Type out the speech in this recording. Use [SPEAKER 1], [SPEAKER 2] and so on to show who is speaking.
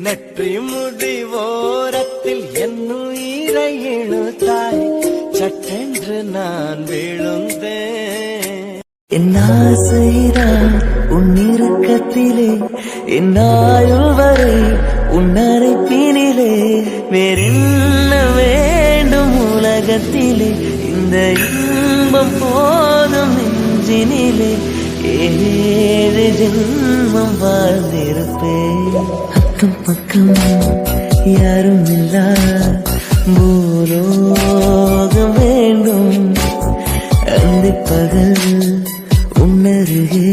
[SPEAKER 1] நெற்றி முடிவோரத்தில் என்னுயிரை இழுத்தாய், சட்டென்று நான் விழுந்தேன்.
[SPEAKER 2] என் ஆசைதான் உன் இறுக்கத்திலே, என் ஆயுள் வரை உன் அரைப்பினிலே. வேறென்ன வேண்டும் உலகத்திலே, இந்த இன்பம் போதும் நெஞ்சினிலே. 7 ஜென்மம் வாழ்ந்திருப்பேன். அக்கம் பக்கம் யாரும் இல்லா பூலோகம் வேண்டும். அந்த பகல் உன்னருகே